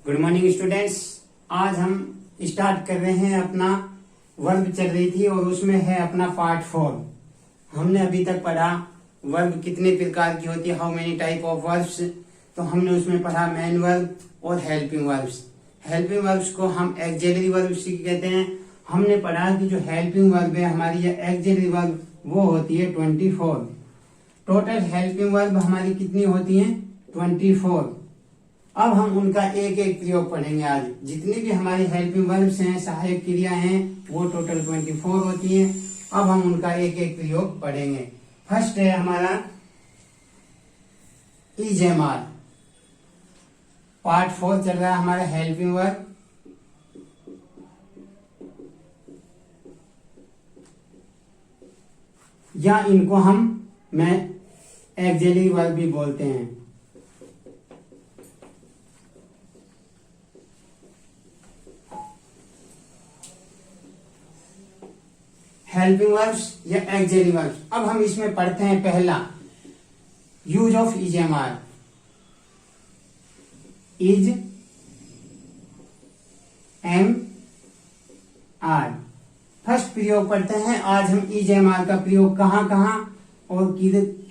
Good morning students. आज हम start कर रहे हैं अपना वर्ब चल रही थी और उसमें है अपना पार्ट 4। हमने अभी तक पढ़ा वर्ब कितने प्रकार की होती है, how many type of verbs. तो हमने उसमें पढ़ा मेन वर्ब और हेल्पिंग वर्ब्स। हेल्पिंग वर्ब्स को हम एक्सिलरी वर्ब्स कहते हैं। हमने पढ़ा कि जो हेल्पिंग वर्ब है हमारी या एक्सिलरी वर्ब वो होती है 24। टोटल हेल्पिंग वर्ब हमारी कितनी होती है 24। अब हम उनका एक एक प्रयोग पढ़ेंगे। आज जितनी भी हमारी हेल्पिंग वर्ब्स हैं, सहायक क्रिया हैं, वो टोटल 24 होती हैं। अब हम उनका एक एक प्रयोग पढ़ेंगे। फर्स्ट है हमारा इजेमार। पार्ट 4 चल रहा है हमारा हेल्पिंग वर्ब। या इनको मैं एक्सिलरी वर्ब भी बोलते हैं। हेल्पिंग वर्ब्स या एक्सिलरी वर्ब्स। अब हम इसमें पढ़ते हैं पहला use of is am are. Is am are first प्रयोग पढ़ते हैं। आज हम इज एम आर का प्रयोग कहां कहां और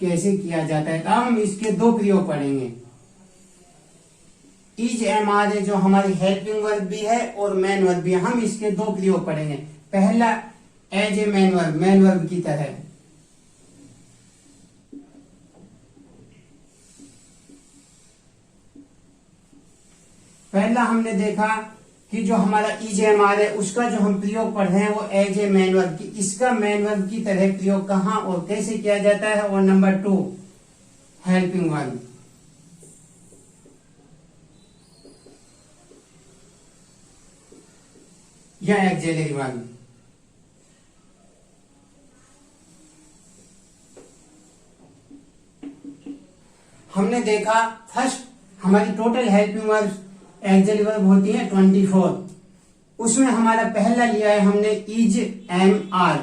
कैसे किया जाता है। अब हम इसके दो प्रयोग पढ़ेंगे। इज एम आर है जो हमारी हेल्पिंग वर्ब भी है और मेन वर्ब भी है। हम इसके दो प्रयोग पढ़ेंगे। पहला एज ए मैन वर्ब की तरह। पहला हमने देखा कि जो हमारा इज एम आर है उसका जो हम प्रयोग पढ़ रहे हैं वो एज ए मैन वर्ब की। इसका मैन वर्ब की तरह प्रयोग कहां और कैसे किया जाता है। और नंबर 2 हेल्पिंग वर्ब या एक्सिलरी वर्ब। हमने देखा फर्स्ट हमारी total helping verb axillary verb होती है 24। उसमें हमारा पहला लिया है हमने इज एम आर।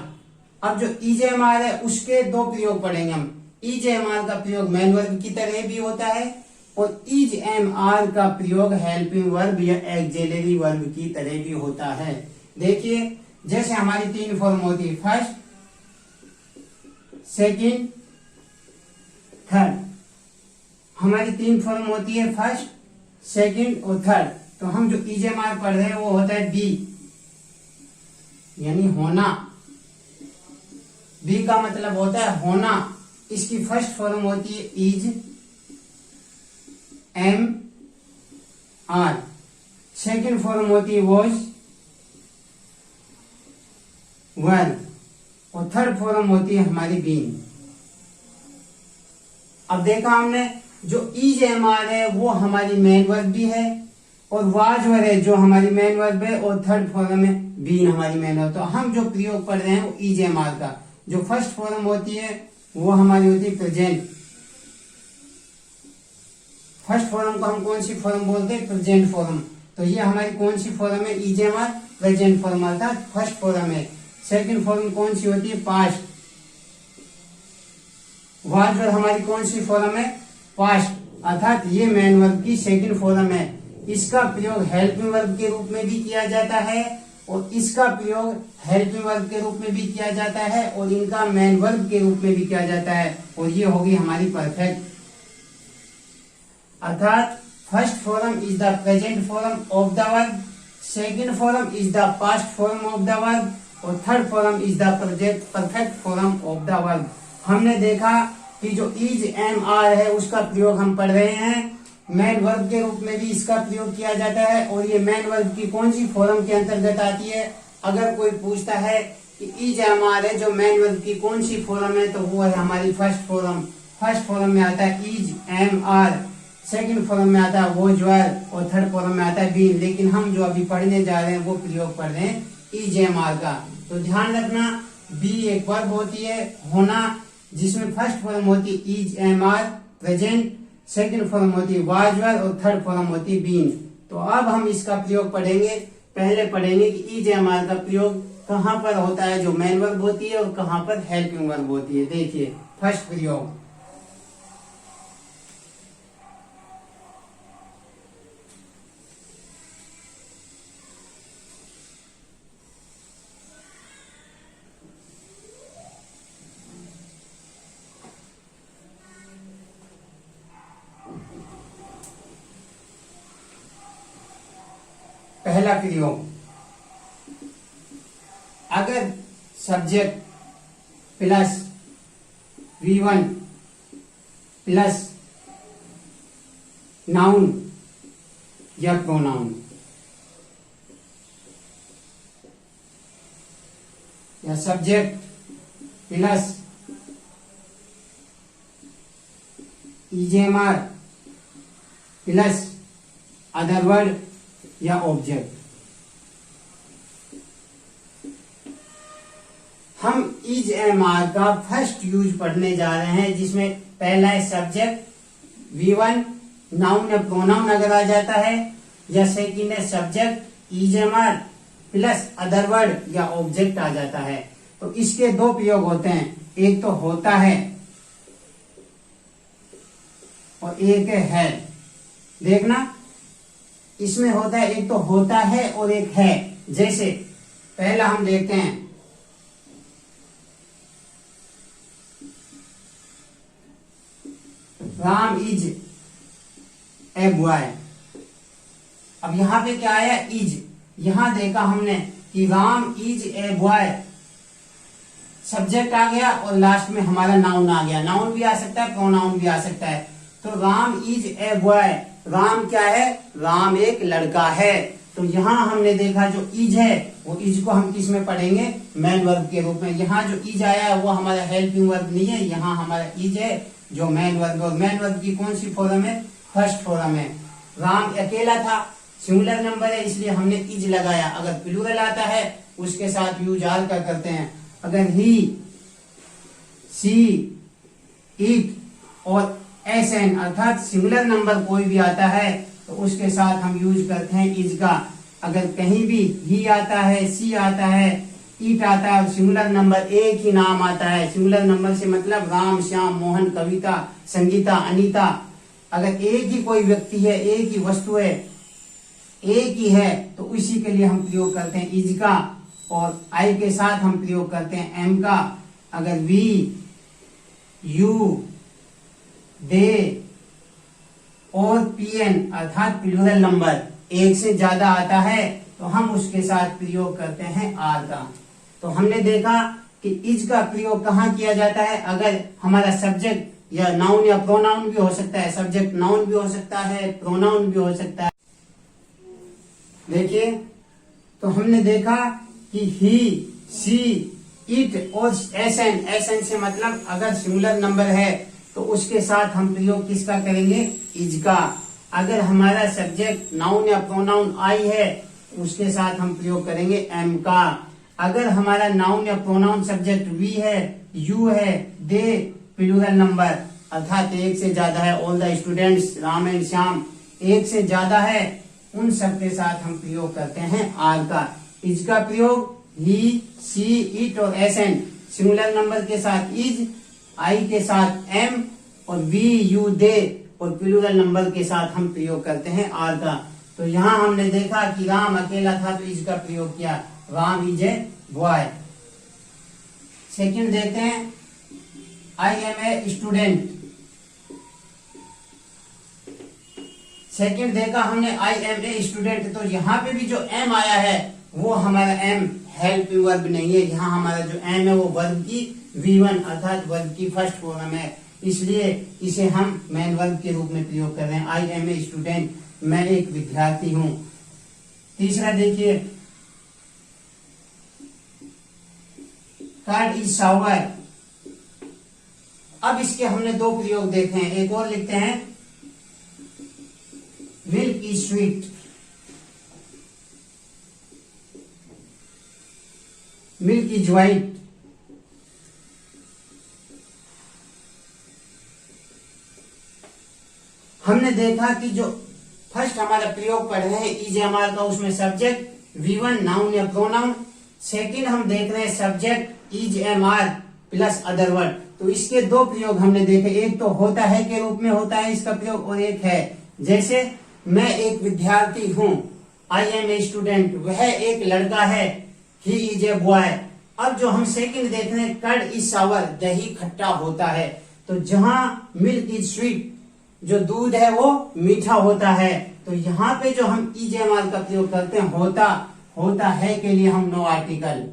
अब जो इज एम आर है उसके दो प्रयोग पढ़ेंगे हम। इज एम आर का प्रयोग मेन वर्ब की तरह भी होता है और इज एम आर का प्रयोग हेल्पिंग वर्ब या एक्सिलरी वर्ब की तरह भी होता है। देखिए जैसे हमारी 3 फॉर्म होती है, फर्स्ट, सेकंड, थर्ड। हमारी 3 फॉर्म होती है, फर्स्ट, सेकंड और थर्ड। तो हम जो इज एम आर पढ़ रहे हैं वो होता है बी, यानी होना। बी का मतलब होता है होना। इसकी फर्स्ट फॉर्म होती है is am are. Second form होती है वॉज, वर। और थर्ड फॉर्म होती है हमारी बीन। अब देखा हमने जो इज एम आर है वो हमारी मेन वर्ब भी है और वाज वर है जो हमारी मेन वर्ब है और थर्ड फॉर्म में बीन हमारी मेन वर्ब। तो हम जो प्रयोग पढ़ रहे हैं वो इज एम आर का जो फर्स्ट फॉर्म होती है वो हमारी होती है प्रेजेंट। फर्स्ट फॉर्म को हम कौन सी फॉर्म बोलते हैं, प्रेजेंट फॉर्म। तो ये हमारी कौन सी फॉर्म है, is am are present form अर्थात फर्स्ट फॉर्म है। सेकंड फॉर्म कौन सी होती है, पास्ट। वाज वर हमारी कौन सी फॉर्म है, पास्ट अर्थात ये मेन वर्ब की सेकंड फॉर्म है। इसका प्रयोग हेल्पिंग वर्ब के रूप में भी किया जाता है और इसका प्रयोग हेल्पिंग वर्ब के रूप में भी किया जाता है और इनका मेन वर्ब के रूप में भी किया जाता है। और ये होगी हमारी परफेक्ट। अर्थात first form is the present form of the verb, second form is the past form of the verb और third form is the perfect form of the verb. हमने देखा कि जो इज एम आर है उसका प्रयोग हम पढ़ रहे हैं। मेन वर्ब के रूप में भी इसका प्रयोग किया जाता है और ये मेन वर्ब की कौन सी फॉर्म के अंतर्गत आती है। अगर कोई पूछता है कि इज एम आर है जो मेन वर्ब की कौन सी फॉर्म है तो वो है हमारी फर्स्ट फॉर्म। फर्स्ट फॉर्म में आता है is am are, second form में आता है वॉज वर और थर्ड फॉर्म में आता है बीन। लेकिन हम जो अभी पढ़ने जा रहे हैं वो प्रयोग पढ़ रहे हैं इज एम आर का। तो ध्यान रखना बी एक वर्ब होती है होना, जिसमें फर्स्ट फॉर्म होती है is am are present, second form होती है वाज वर और थर्ड फॉर्म होती है बीन। तो अब हम इसका प्रयोग पढ़ेंगे। पहले पढ़ेंगे कि इज एम आर का प्रयोग कहां पर होता है जो मेन वर्ब होती है और कहां पर हेल्पिंग वर्ब होती है। देखिए फर्स्ट प्रयोग, पहला प्रयोग, अगर subject plus V1 plus noun या प्रोनाउन या subject plus is am are plus other word या ऑब्जेक्ट। हम ईजेएमआर का फर्स्ट यूज पढ़ने जा रहे हैं, जिसमें पहला है सब्जेक्ट V1 नाउन या प्रोनाउन अगर आ जाता है, या सेकंड है सब्जेक्ट ईजेएमआर प्लस अदर वर्ड या ऑब्जेक्ट आ जाता है। तो इसके दो प्रयोग होते हैं, एक तो होता है और एक है। देखना, इसमें होता है, एक तो होता है और एक है। जैसे पहला हम देखते हैं, राम इज ए बॉय। अब यहां पे क्या आया, इज। यहां देखा हमने कि Ram is a boy, subject आ गया और लास्ट में हमारा नाउन आ गया। नाउन भी आ सकता है, प्रोनाउन भी आ सकता है। तो Ram is a boy, Ram क्या है, राम एक लड़का है। तो यहां हमने देखा जो इज है, वो इज को हम किस में पढ़ेंगे, मेन वर्ब के रूप में। यहाँ जो इज आया है वो हमारा हेल्पिंग वर्ब नहीं है, यहाँ हमारा इज है जो मेन वर्ब। और मेन वर्ब की कौन सी फॉर्म है, फर्स्ट फॉर्म है। राम अकेला था, सिंगुलर नंबर है, इसलिए हमने इज लगाया। अगर प्लूरल आता है उसके साथ यूज आर का करते हैं। अगर ही, सी, इट और एसएन अर्थात सिंगुलर नंबर कोई भी आता है तो उसके साथ हम यूज करते हैं इज का। अगर कहीं भी ही आता है, सी आता है, इट आता है और सिंगुलर नंबर एक ही नाम आता है, सिंगुलर नंबर से मतलब राम, श्याम, मोहन, कविता, संगीता, अनीता, अगर एक ही कोई व्यक्ति है, एक ही वस्तु है, एक ही है, तो उसी के लिए हम प्रयोग करते हैं इज का। और आई के साथ हम प्रयोग करते हैं एम का। अगर वी, यू, दे और पीएन अर्थात प्लूरल नंबर एक से ज्यादा आता है तो हम उसके साथ प्रयोग करते हैं आर का। तो हमने देखा कि इज का प्रयोग कहाँ किया जाता है, अगर हमारा सब्जेक्ट या नाउन या प्रोनाउन भी हो सकता है, सब्जेक्ट नाउन भी हो सकता है, प्रोनाउन भी हो सकता है। देखिए, तो हमने देखा कि ही, सी, इट और एसएन, एसएन से मतलब अगर सिंगुलर नंबर है तो उसके साथ हम प्रयोग किसका करेंगे, इज का। अगर हमारा सब्जेक्ट नाउन या प्रोनाउन आई है उसके साथ हम प्रयोग करेंगे एम का। अगर हमारा नाउन या प्रोनाउन सब्जेक्ट वी है, यू है, दे प्लूरल नंबर अर्थात एक से ज्यादा है, all the students, Ram and Shyam एक से ज्यादा है, उन सब के साथ हम प्रयोग करते हैं आर का। इज का प्रयोग ही, सी, इट और एसएन, सिंगुलर नंबर के साथ इज, आई के साथ एम और वी, यू, दे और प्लूरल नंबर के साथ हम प्रयोग करते हैं आर का। तो यहाँ हमने देखा कि राम अकेला था तो इज का प्रयोग किया, Ram is a boy. Second देखते हैं, I am a student. Second देखा हमने आई एम ए स्टूडेंट, तो यहाँ पे भी जो एम आया है वो हमारा एम हेल्पिंग वर्ब नहीं है। यहाँ हमारा जो एम है वो वर्ब की V1 अर्थात वर्ब की फर्स्ट फॉर्म है, इसलिए इसे हम मेन वर्ब के रूप में प्रयोग कर रहे हैं। आई एम ए स्टूडेंट, मैं एक विद्यार्थी हूं। तीसरा देखिए, कार्ड इज शावर। अब इसके हमने दो प्रयोग देखे हैं, एक और लिखते हैं, milk is sweet. Milk is white. हमने देखा कि जो फर्स्ट हमारा प्रयोग पढ़ रहे हैं ईजेएमआर का, उसमें सब्जेक्ट V1 नाउन या प्रोनाउन। सेकंड हम देख रहे हैं सब्जेक्ट ईजेएमआर प्लस अदर वर्ड। तो इसके दो प्रयोग हमने देखे, एक तो होता है के रूप में होता है इसका प्रयोग और एक है। जैसे मैं एक विद्यार्थी हूं, आई एम ए स्टूडेंट, वह एक लड़का है, ही इज ए बॉय। अब जो हम सेकंड देख रहे हैं, कर्ड इज सावर, दही खट्टा होता है। तो जहां मिल्क इज स्वीट जो दूध है वो मीठा होता है। तो यहाँ पे जो हम इज एम आर का प्रयोग करते हैं होता है के लिए हम नो आर्टिकल,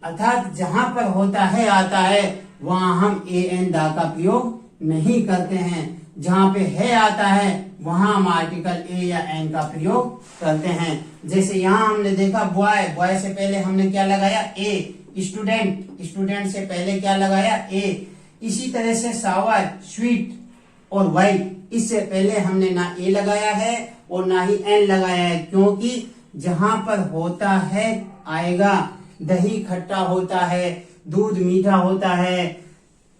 अर्थात जहां पर होता है आता है वहां हम ए एन दा का प्रयोग नहीं करते हैं। जहां पे है आता है वहां हम आर्टिकल ए या एन का प्रयोग करते हैं। जैसे यहाँ हमने देखा बॉय से पहले हमने क्या लगाया ए, स्टूडेंट से पहले क्या लगाया ए। इसी तरह से सावर, स्वीट और वाइट, इससे पहले हमने ना ए लगाया है और ना ही एन लगाया है, क्योंकि जहां पर होता है आएगा। दही खट्टा होता है, दूध मीठा होता है,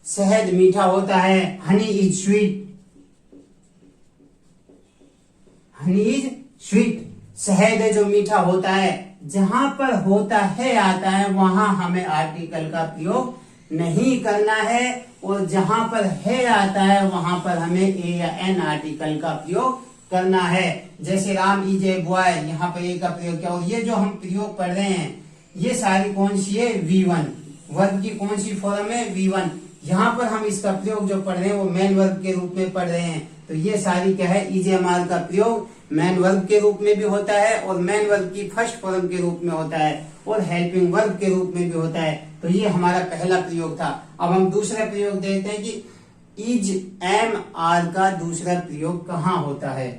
शहद मीठा होता है, हनी इज स्वीट, शहद है जो मीठा होता है। जहां पर होता है आता है वहां हमें आर्टिकल का प्रयोग नहीं करना है, और जहां पर है आता है वहां पर हमें ए या एन आर्टिकल का प्रयोग करना है। जैसे राम इज ए बॉय, यहाँ पर ए का प्रयोग किया। और ये जो हम प्रयोग पढ़ रहे हैं ये सारी कौन सी है, V1, वर्ब की कौन सी फॉर्म है, V1। यहाँ पर हम इसका प्रयोग जो पढ़ रहे हैं वो मेन वर्ब के रूप में पढ़ रहे हैं। तो ये सारी क्या है, इज एम आर का प्रयोग मेन वर्ब के रूप में भी होता है और मेन वर्ब की फर्स्ट फॉर्म के रूप में होता है और हेल्पिंग वर्ब के रूप में भी होता है। तो ये हमारा पहला प्रयोग था। अब हम दूसरा प्रयोग देखते हैं कि इज एम आर का दूसरा प्रयोग कहाँ होता है।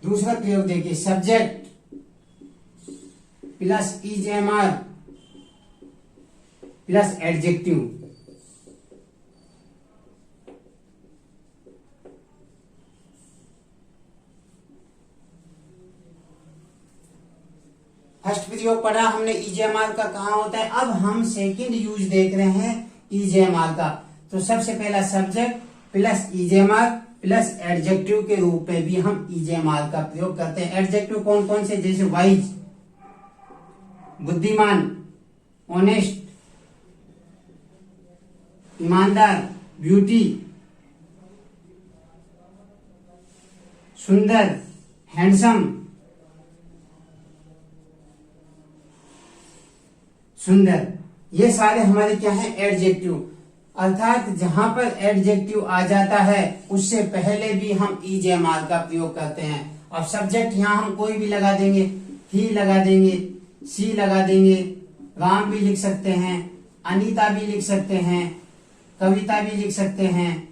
दूसरा प्रयोग देखिए, subject plus is am are plus adjective. First प्रयोग पढ़ा हमने इज एम आर का कहाँ होता है। अब हम सेकंड यूज देख रहे हैं इज एम आर का। तो सबसे पहला subject plus is am are plus adjective के रूप में भी हम इज एम आर का प्रयोग करते हैं। एडजेक्टिव कौन कौन से, जैसे वाइज, बुद्धिमान, ऑनेस्ट, ईमानदार, ब्यूटी, सुंदर, हैंडसम, सुंदर, ये सारे हमारे क्या हैं, एडजेक्टिव। अर्थात जहां पर एडजेक्टिव आ जाता है उससे पहले भी हम इज एम आर का प्रयोग करते हैं। अब सब्जेक्ट यहाँ हम कोई भी लगा देंगे, ही लगा देंगे, सी लगा देंगे, राम भी लिख सकते हैं, अनीता भी लिख सकते हैं, कविता भी लिख सकते हैं,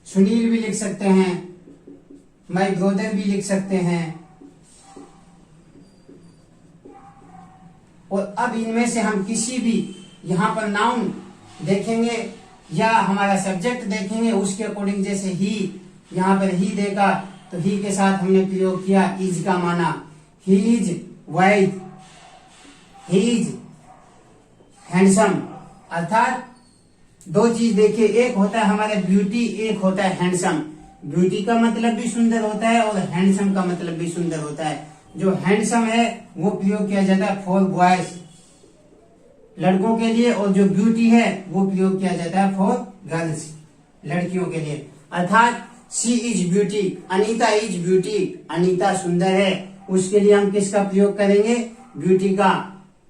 सुनील भी लिख सकते हैं, माय ब्रदर भी लिख सकते हैं। और अब इनमें से हम किसी भी यहाँ पर नाउन देखेंगे या हमारा सब्जेक्ट देखेंगे, उसके अकॉर्डिंग, जैसे ही, यहाँ पर ही देखा तो ही के साथ हमने प्रयोग किया इज का माना, he is wise, he is handsome. अर्थात दो चीज देखिए, एक होता है हमारे ब्यूटी, एक होता है हैंडसम। ब्यूटी का मतलब भी सुंदर होता है और हैंडसम का मतलब भी सुंदर होता है। जो हैंडसम है वो प्रयोग किया जाता है फॉर बॉयज, लड़कों के लिए, और जो ब्यूटी है वो प्रयोग किया जाता है फॉर गर्ल्स, लड़कियों के लिए। अर्थात she is beauty, Anita is beauty, Anita सुंदर है, उसके लिए हम किसका प्रयोग करेंगे, ब्यूटी का।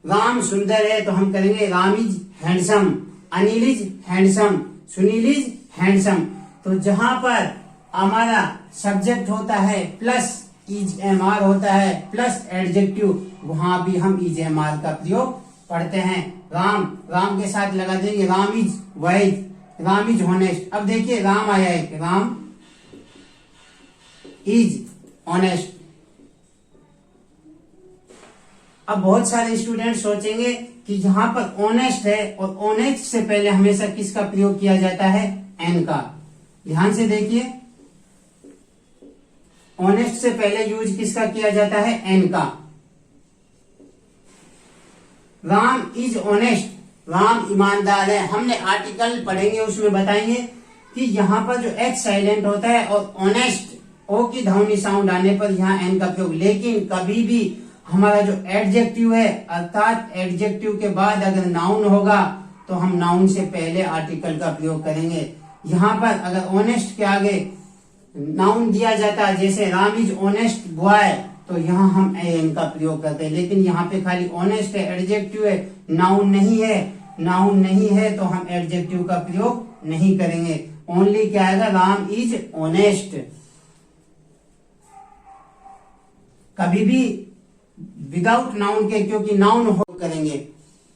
राम सुंदर है तो हम करेंगे Ram is handsome, Anil is handsome, Sunil is handsome. तो जहां पर हमारा सब्जेक्ट होता है प्लस इज एम आर होता है प्लस एडजेक्टिव, वहां भी हम इज एम आर का प्रयोग पढ़ते हैं। राम के साथ लगा देंगे Ram is wise, Ram is honest. अब देखिए राम आया है, राम इज ऑनेस्ट। अब बहुत सारे स्टूडेंट सोचेंगे कि जहां पर ऑनेस्ट है और ऑनेस्ट से पहले हमेशा किसका प्रयोग किया जाता है, एन का। ध्यान से देखिए, ऑनेस्ट से पहले यूज किसका किया जाता है? एन का। राम इज ऑनेस्ट, राम ईमानदार है। हमने आर्टिकल पढ़ेंगे उसमें बताएंगे कि यहाँ पर जो एच साइलेंट होता है और ऑनेस्ट ओ की ध्वनि साउंड आने पर यहाँ एन का प्रयोग। लेकिन कभी भी हमारा जो एडजेक्टिव है अर्थात एडजेक्टिव के बाद अगर नाउन होगा तो हम नाउन से पहले आर्टिकल का प्रयोग करेंगे। यहाँ पर अगर ऑनेस्ट के आगे नाउन दिया जाता है जैसे राम इज ऑनेस्ट बॉय, तो यहाँ हम एन का प्रयोग करते हैं। लेकिन यहाँ पे खाली ऑनेस्ट है, एडजेक्टिव है, नाउन नहीं है। नाउन नहीं है तो हम एडजेक्टिव का प्रयोग नहीं करेंगे। ओनली क्या आएगा? Ram is honest. कभी भी विदाउट नाउन के, क्योंकि नाउन हो करेंगे,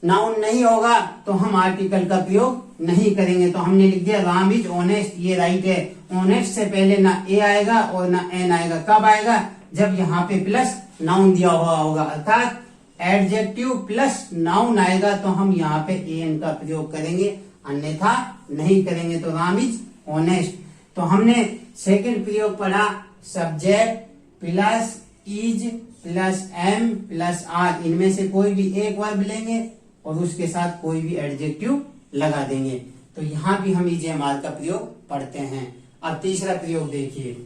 नाउन नहीं होगा तो हम आर्टिकल का प्रयोग नहीं करेंगे। तो हमने लिख दिया राम इज ऑनेस्ट, ये राइट है। ऑनेस्ट से पहले ना ए आएगा और ना एन आएगा। कब आएगा? जब यहाँ पे प्लस नाउन दिया हुआ होगा, अर्थात एडजेक्टिव प्लस नाउन आएगा तो हम यहाँ पे एन का प्रयोग करेंगे, अन्यथा नहीं करेंगे। तो राम इज ऑनेस्ट। तो हमने सेकंड प्रयोग पढ़ा subject plus is plus am plus are, इनमें से कोई भी एक वर्ब लेंगे और उसके साथ कोई भी एडजेक्टिव लगा देंगे। तो यहाँ भी हम इज एम आर का प्रयोग पढ़ते हैं। अब तीसरा प्रयोग देखिए।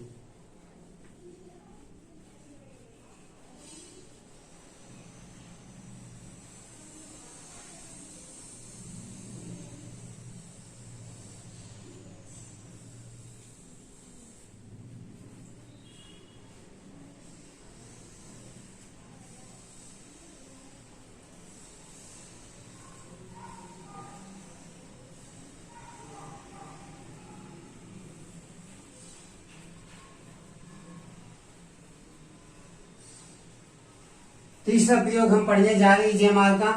तीसरा प्रयोग हम पढ़ने जा रहे हैं जेएमआर का।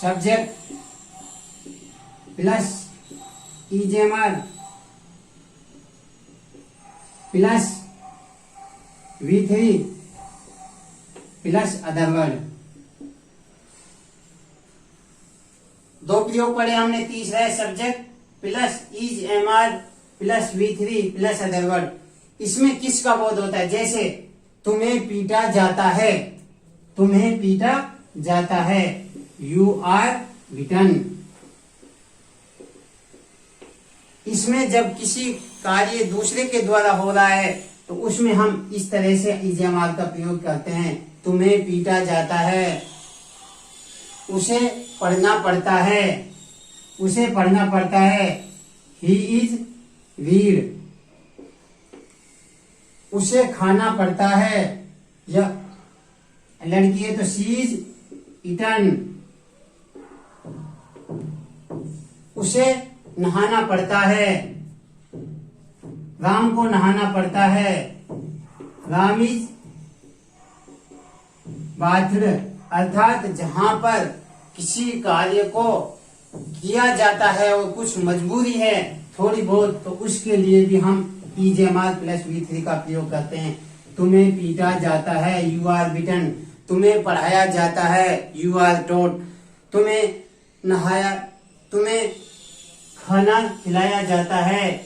Subject plus is am are plus V3 plus other word. दो प्रयोग पढ़े हमने। तीसरा है subject plus is am are plus V3 plus other word. इसमें किसका बोध होता है? जैसे तुम्हें पीटा जाता है, तुम्हें पीटा जाता है, यू आर बिटन। इसमें जब किसी कार्य दूसरे के द्वारा हो रहा है तो उसमें हम इस तरह से इजेएमआर का प्रयोग करते हैं। तुम्हें पीटा जाता है, उसे पढ़ना पड़ता है, उसे पढ़ना पड़ता है, ही इज रीड। उसे खाना पड़ता है, या लड़की है तो शी इज ईटन। उसे नहाना पड़ता है, राम को नहाना पड़ता है, राम इज बाथड। अर्थात जहां पर किसी कार्य को किया जाता है और कुछ मजबूरी है थोड़ी बहुत, तो उसके लिए भी हम ईजेएमआर प्लस V3 का प्रयोग करते हैं। तुम्हें पीटा जाता है, यू आर बिटन। तुम्हें पढ़ाया जाता है, यू आर टॉट। तुम्हें नहाया, तुम्हें खाना खिलाया जाता है,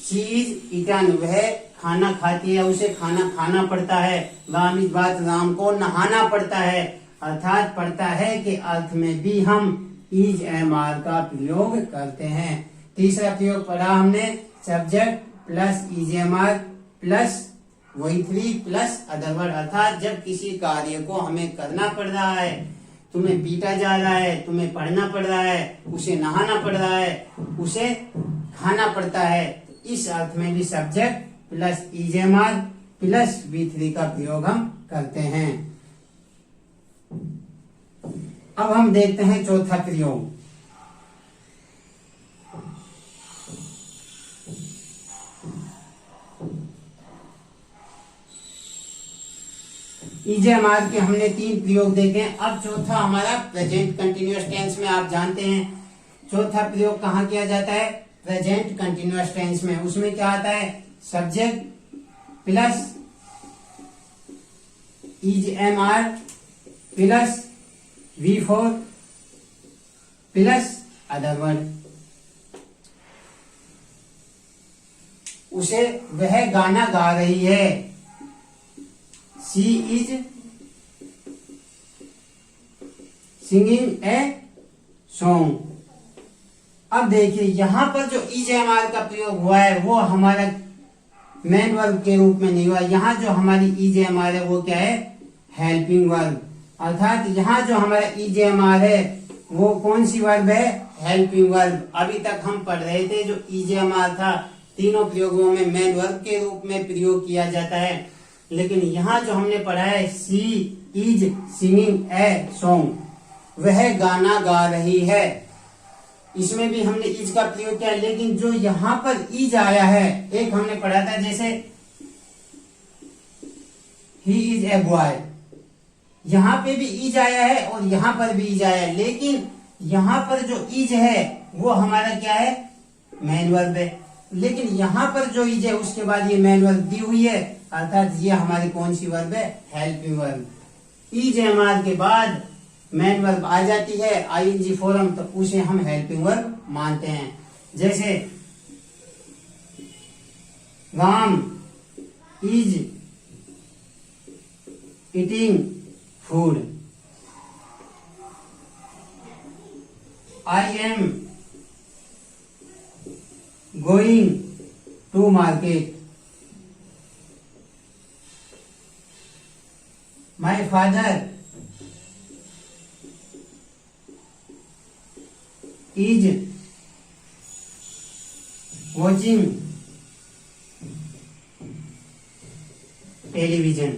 शी इज ईटन। वह खाना खाती है, उसे खाना खाना पड़ता है। राम इज बात, राम को नहाना पड़ता है। अर्थात पड़ता है के अर्थ में भी हम ईजेएमआर का प्रयोग करते हैं। तीसरा प्रयोग पढ़ा हमने subject plus is am are plus V3 plus other word. अर्थात जब किसी कार्य को हमें करना पड़ रहा है, तुम्हें पीटा जा रहा है, तुम्हें पढ़ना पड़ रहा है, उसे नहाना पड़ रहा है, उसे खाना पड़ता है, इस अर्थ में भी subject plus is am are plus V3 का प्रयोग हम करते हैं। अब हम देखते हैं चौथा प्रयोग। ईजेएमआर के हमने 3 प्रयोग देखे हैं। अब चौथा हमारा प्रेजेंट कंटिन्यूअस टेंस में। आप जानते हैं चौथा प्रयोग कहाँ किया जाता है? प्रेजेंट कंटिन्यूअस टेंस में। उसमें क्या आता है? Subject plus is am are plus V4 plus other word. उसे वह गाना गा रही है। She is singing a song. अब देखिए यहां पर जो इज एम आर का प्रयोग हुआ है वो हमारा मेन वर्ब के रूप में नहीं हुआ। यहाँ जो हमारी इज एम आर है वो क्या है, हेल्पिंग वर्ब। अर्थात यहाँ जो हमारा इज एम आर है वो कौन सी वर्ब है, हेल्पिंग वर्ब। अभी तक हम पढ़ रहे थे जो इज एम आर था तीनों प्रयोगों में मेन वर्ब के रूप में प्रयोग किया जाता है, लेकिन यहाँ जो हमने पढ़ा है she is singing a song, वह गाना गा रही है, इसमें भी हमने इज का प्रयोग किया। लेकिन जो यहाँ पर इज आया है, एक हमने पढ़ा था जैसे ही इज ए बॉय, यहाँ पे भी इज आया है और यहाँ पर भी इज आया है, लेकिन यहाँ पर जो इज है वो हमारा क्या है, मेन वर्ब है। लेकिन यहाँ पर जो इज है उसके बाद ये मेन वर्ब दी हुई है, अर्थात ये हमारी कौन सी वर्ब है, helping verb. Is am are के बाद मेन वर्ब आ जाती है आईएनजी फॉर्म, तो उसे हम हेल्पिंग वर्ब मानते हैं। जैसे Ram is eating food, I am going to market, my father is watching television.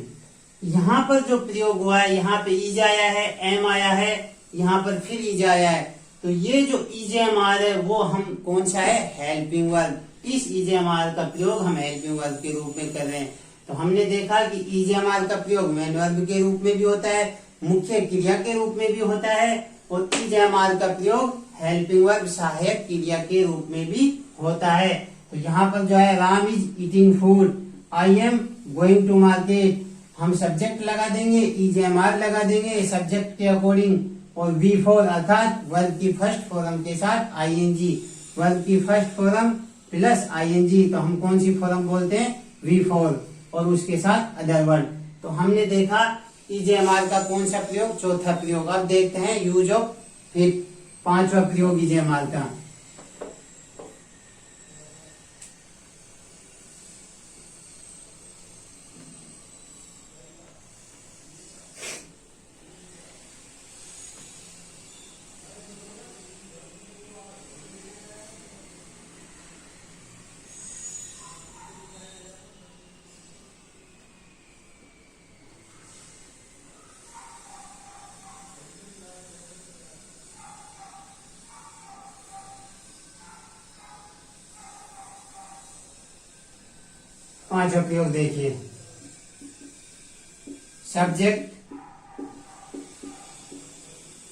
यहां पर जो प्रयोग हुआ है, यहाँ पे इज आया है, एम आया है, यहाँ पर फिर इज आया है, तो ये जो इज एम आर है वो हम कौन सा है, हेल्पिंग वर्ब। इस इज एम आर का प्रयोग हम हेल्पिंग वर्ब के रूप में कर रहे हैं। तो हमने देखा कि इज एम आर का प्रयोग मेन वर्ब के रूप में भी होता है, मुख्य क्रिया के रूप में भी होता है, और इज एम आर का प्रयोग हेल्पिंग वर्ब सहायक क्रिया के रूप में भी होता है। तो यहाँ पर जो है Ram is eating food, I am going to market, हम सब्जेक्ट लगा देंगे, इज एम आर लगा देंगे सब्जेक्ट के अकॉर्डिंग, और वी फोर अर्थात वर्ब की फर्स्ट फॉर्म के साथ आईएनजी, वर्ब की फर्स्ट फॉर्म प्लस आईएनजी, तो हम कौन सी फॉर्म बोलते हैं, वी फोर, और उसके साथ अदर वर्ड। तो हमने देखा इज एम आर का कौन सा प्रयोग, चौथा प्रयोग। अब देखते हैं यूज ऑफ फिर पांचवा प्रयोग इज एम आर का। पांचवा प्रयोग देखिए, subject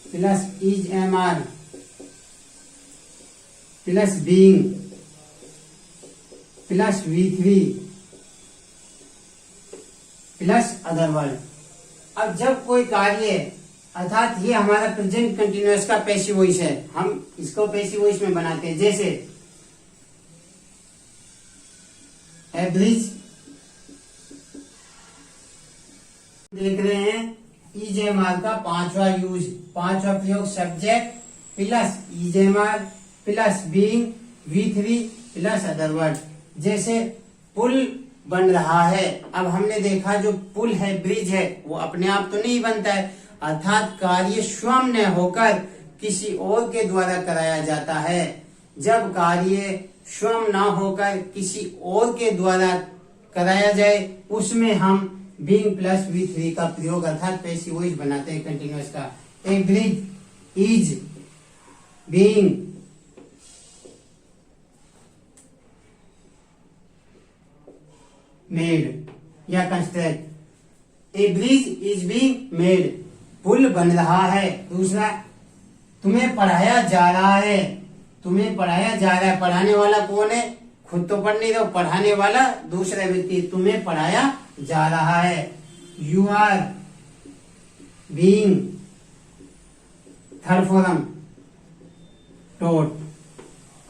plus is am are plus being plus V3 plus other word. अब जब कोई कार्य, अर्थात ये हमारा प्रेजेंट कंटिन्यूअस का पैसिव वॉइस है, हम इसको पैसिव वॉइस में बनाते हैं। जैसे एवरेज देख रहे हैं, इज एम आर का पांचवा यूज, पांचवा प्रयोग, subject plus is am are plus being V3 plus other word. जैसे पुल बन रहा है, अब हमने देखा जो पुल है, ब्रिज है, वो अपने आप तो नहीं बनता है, अर्थात कार्य स्वयं न होकर किसी और के द्वारा कराया जाता है। जब कार्य स्वयं ना होकर किसी और के द्वारा कराया जाए उसमें हम बीइंग प्लस V3 का प्रयोग अर्थात पैसिव वॉइस बनाते हैं कंटिन्यूअस का। A bridge is being made या construct, a bridge is being made, पुल बन रहा है। दूसरा, तुम्हें पढ़ाया जा रहा है, तुम्हें पढ़ाया जा रहा है, पढ़ाने वाला कौन है, खुद तो पढ़ नहीं रहे, पढ़ाने वाला दूसरा व्यक्ति, तुम्हें पढ़ाया जा रहा है। You are being, third form taught,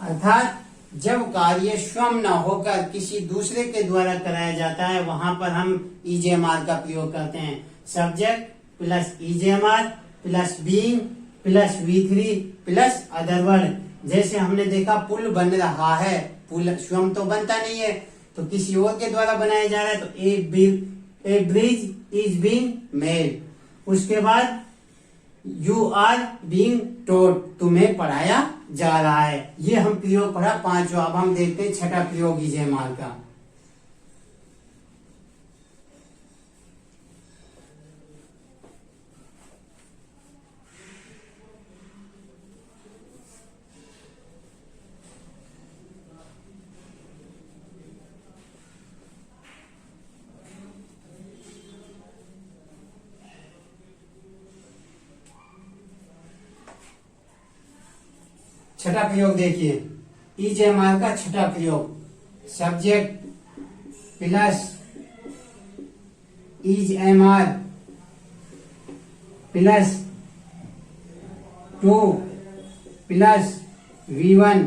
अर्थात जब कार्य स्वयं न होकर किसी दूसरे के द्वारा कराया जाता है वहां पर हम ईजेएमआर का प्रयोग करते हैं। Subject plus is am are plus being plus V3 plus other word. जैसे हमने देखा पुल बन रहा है, पुल स्वयं तो बनता नहीं है, तो किसी और के द्वारा बनाया जा रहा है, तो ए ब्रिज इज बीइंग मेड। उसके बाद यू आर बीइंग टोट, तुम्हें पढ़ाया जा रहा है। ये हम प्रयोग पढ़ा पांचवा। अब हम देखते हैं छठा प्रयोग ईजेएमआर का। छठा प्रयोग देखिए, ईजेएमआर का छठा प्रयोग, subject plus is am are plus 2 plus V1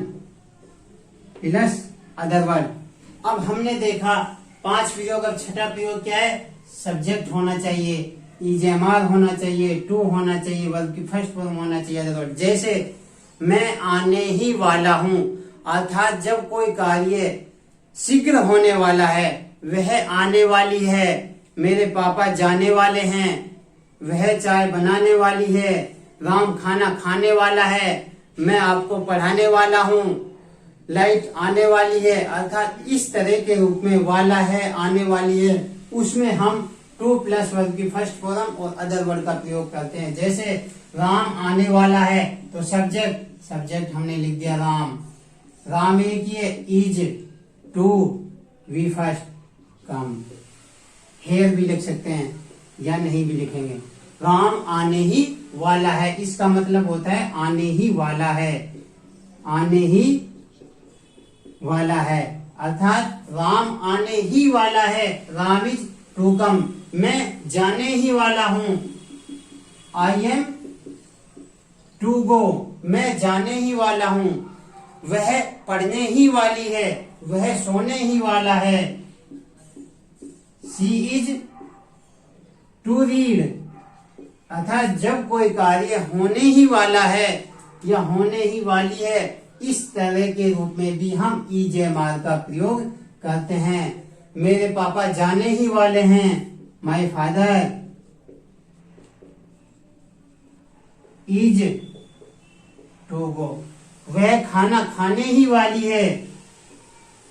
plus other word. अब हमने देखा 5 प्रयोग। अब छठा प्रयोग क्या है? सब्जेक्ट होना चाहिए, ईजेएमआर होना चाहिए, 2 होना चाहिए, वर्ब की फर्स्ट फॉर्म होना चाहिए, अदर वर्ड। जैसे मैं आने ही वाला हूं, अर्थात जब कोई कार्य शीघ्र होने वाला है, वह आने वाली है। मेरे पापा जाने वाले हैं, वह चाय बनाने वाली है। राम खाना खाने वाला है, मैं आपको पढ़ाने वाला हूं। लाइट आने वाली है, अर्थात इस तरह के रूप में वाला है, आने वाली है, उसमें हम 2 प्लस वर्ब की फर्स्ट फॉर्म और अदर वर्ड का प्रयोग करते हैं। जैसे राम आने वाला है, तो सब्जेक्ट हमने लिख दिया राम। राम एक ये is 2 V first come. Here भी लिख सकते हैं या नहीं भी लिखेंगे। राम आने ही वाला है, इसका मतलब होता है आने ही वाला है, आने ही वाला है, अर्थात राम आने ही वाला है। राम इज टू कम, मैं जाने ही वाला हूं। आई एम टू गो, मैं जाने ही वाला हूं। वह पढ़ने ही वाली है, वह सोने ही वाला है। शी इज टू रीड, अर्थात जब कोई कार्य होने ही वाला है या होने ही वाली है, इस तरह के रूप में भी हम ईजेएमआर का प्रयोग करते हैं। मेरे पापा जाने ही वाले हैं, my father is to go. वह खाना खाने ही वाली है,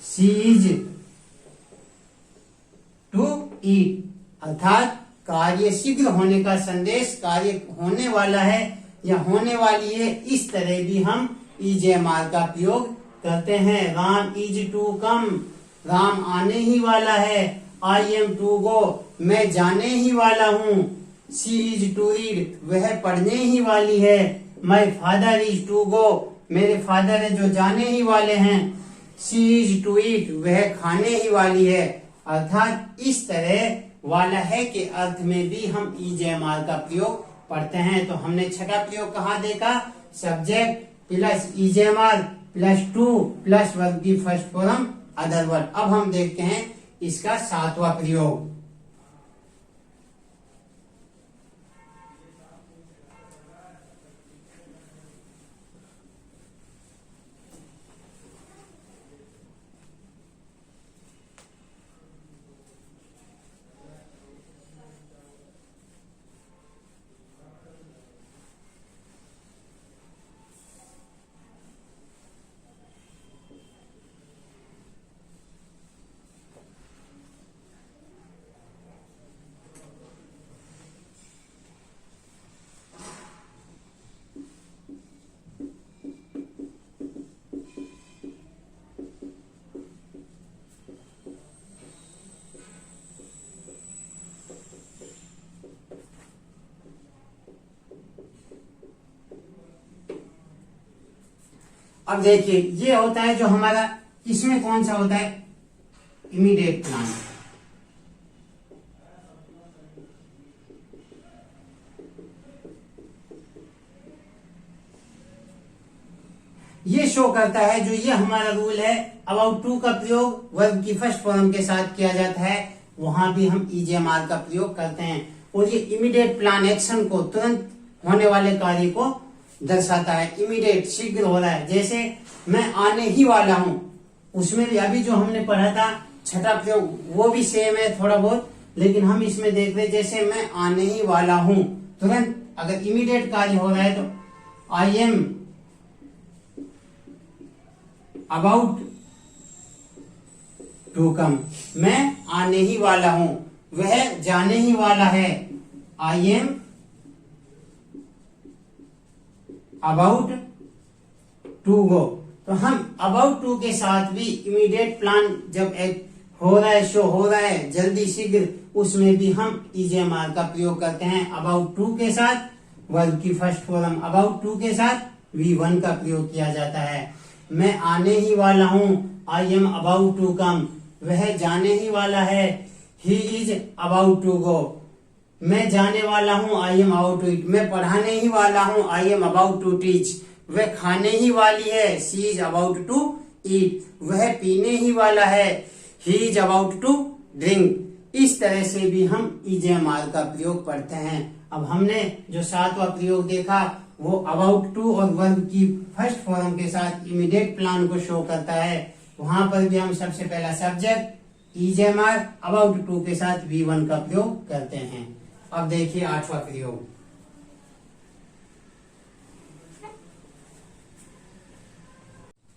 शी इज टू ईट, अर्थात कार्य शीघ्र होने का संदेश, कार्य होने वाला है या होने वाली है, इस तरह भी हम ईजेएमआर का प्रयोग करते हैं। Ram is to come, Ram आने ही वाला है। आई एम टू गो, मैं जाने ही वाला हूँ। शी इज टू रीड, वह पढ़ने ही वाली है। My father is to go, मेरे फादर है जो जाने ही वाले हैं। शी इज टू ईट, वह खाने ही वाली है, अर्थात इस तरह वाला है के अर्थ में भी हम ईजेएमआर का प्रयोग पढ़ते हैं। तो हमने छठा प्रयोग कहाँ देखा? Subject plus is am are plus 2 plus verb की फर्स्ट फॉर्म अदर वर्ड। अब हम देखते हैं इसका सातवां प्रयोग। अब देखिए ये होता है जो हमारा, इसमें कौन सा होता है? Immediate plan. ये शो करता है, जो ये हमारा रूल है, अबाउट टू का प्रयोग वर्ब की फर्स्ट फॉर्म के साथ किया जाता है, वहां भी हम ईजेएमआर का प्रयोग करते हैं। और ये इमीडिएट प्लान एक्शन को, तुरंत होने वाले कार्य को दर्शाता है। इमीडिएट, शीघ्र हो रहा है। जैसे मैं आने ही वाला हूं, उसमें भी अभी जो हमने पढ़ा था छठा प्रयोग, वो भी सेम है थोड़ा बहुत, लेकिन हम इसमें देख रहे जैसे मैं आने ही वाला हूं, तुरंत अगर इमीडिएट कार्य हो रहा है तो I am about to come, मैं आने ही वाला हूं, वह जाने ही वाला है, I am about to go. तो हम अबाउट टू के साथ भी इमीडिएट प्लान जब एक हो रहा है, शो हो रहा है, जल्दी शीघ्र, उसमें भी हम ईजेएमआर का प्रयोग करते हैं। अबाउट टू के साथ वर्ब की फर्स्ट फॉर्म अबाउट टू के साथ V1 का प्रयोग किया जाता है। मैं आने ही वाला हूं, I am about to come, वह जाने ही वाला है, he is about to go, मैं जाने वाला हूं, I am about to eat, मैं पढ़ाने ही वाला हूं, I am about to teach, वह खाने ही वाली है, she is about to eat, वह पीने ही वाला है, he is about to drink. इस तरह से भी हम ईजेएमआर का प्रयोग पढ़ते हैं। अब हमने जो सातवां प्रयोग देखा वो अबाउट टू और वर्ब की फर्स्ट फॉर्म के साथ इमीडिएट प्लान को शो करता है। वहां पर भी हम सबसे पहला सब्जेक्ट ईजेएमआर अबाउट टू के साथ V1 का प्रयोग करते हैं। अब देखिए आठवां प्रयोग।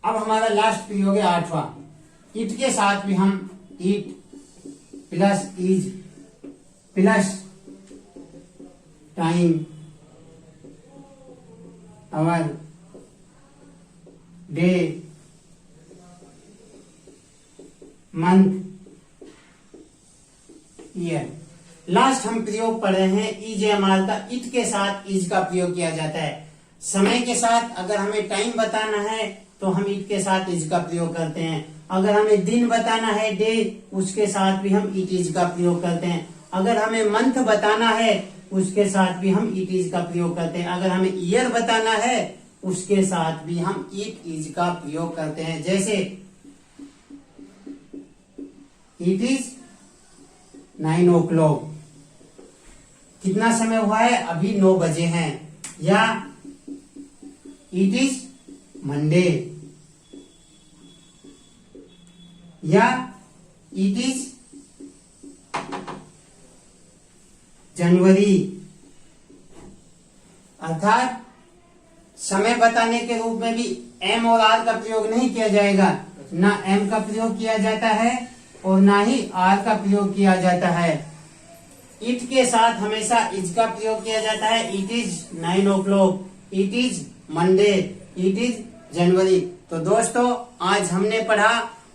अब हमारा लास्ट प्रयोग है आठवां। इट के साथ भी हम it plus is plus time hour day month year. Last हम प्रयोग पढ़ रहे हैं ईजेएमआर का। इट के साथ इज का प्रयोग किया जाता है। समय के साथ अगर हमें टाइम बताना है तो हम इट के साथ इज का प्रयोग करते हैं। अगर हमें दिन बताना है डे, उसके साथ भी हम इट इज का प्रयोग करते हैं। अगर हमें मंथ बताना है उसके साथ भी हम इट इज का प्रयोग करते हैं। अगर हमें ईयर बताना है उसके साथ भी हम इट इज का प्रयोग करते हैं। जैसे इट इज 9 o'clock, कितना समय हुआ है, अभी 9 बजे हैं। या इट इज मंडे, या इट इज जनवरी। अर्थात समय बताने के रूप में भी एम और आर का प्रयोग नहीं किया जाएगा। ना एम का प्रयोग किया जाता है और ना ही आर का प्रयोग किया जाता है। इट के साथ हमेशा इज का प्रयोग किया जाता है। It is 9 o'clock, it is Monday, it is जनवरी। तो दोस्तों आज हमने पढ़ा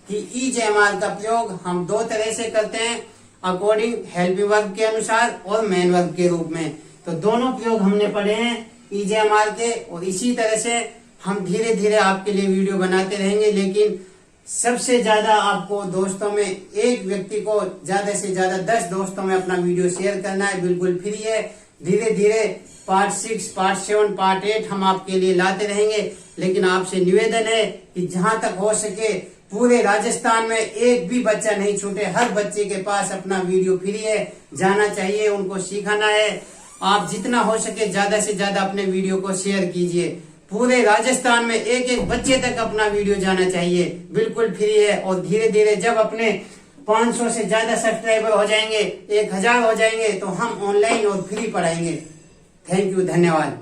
कि ईजेएमआर का प्रयोग हम दो तरह से करते हैं, अकॉर्डिंग हेल्पिंग वर्ब के अनुसार और मेन वर्ब के रूप में। तो दोनों प्रयोग हमने पढ़े हैं ईजेएमआर के, और इसी तरह से हम धीरे धीरे आपके लिए वीडियो बनाते रहेंगे। लेकिन सबसे ज्यादा आपको दोस्तों में, एक व्यक्ति को ज्यादा से ज्यादा 10 दोस्तों में अपना वीडियो शेयर करना है, बिल्कुल फ्री है। धीरे धीरे पार्ट 6, पार्ट 7, पार्ट 8 हम आपके लिए लाते रहेंगे। लेकिन आपसे निवेदन है कि जहां तक हो सके पूरे राजस्थान में एक भी बच्चा नहीं छूटे। हर बच्चे के पास अपना वीडियो फ्री है, जाना चाहिए, उनको सिखाना है। आप जितना हो सके ज्यादा से ज्यादा अपने वीडियो को शेयर कीजिए। पूरे राजस्थान में एक एक बच्चे तक अपना वीडियो जाना चाहिए, बिल्कुल फ्री है। और धीरे धीरे जब अपने 500 से ज्यादा सब्सक्राइबर हो जाएंगे, 1000 हो जाएंगे, तो हम ऑनलाइन और फ्री पढ़ाएंगे। थैंक यू, धन्यवाद।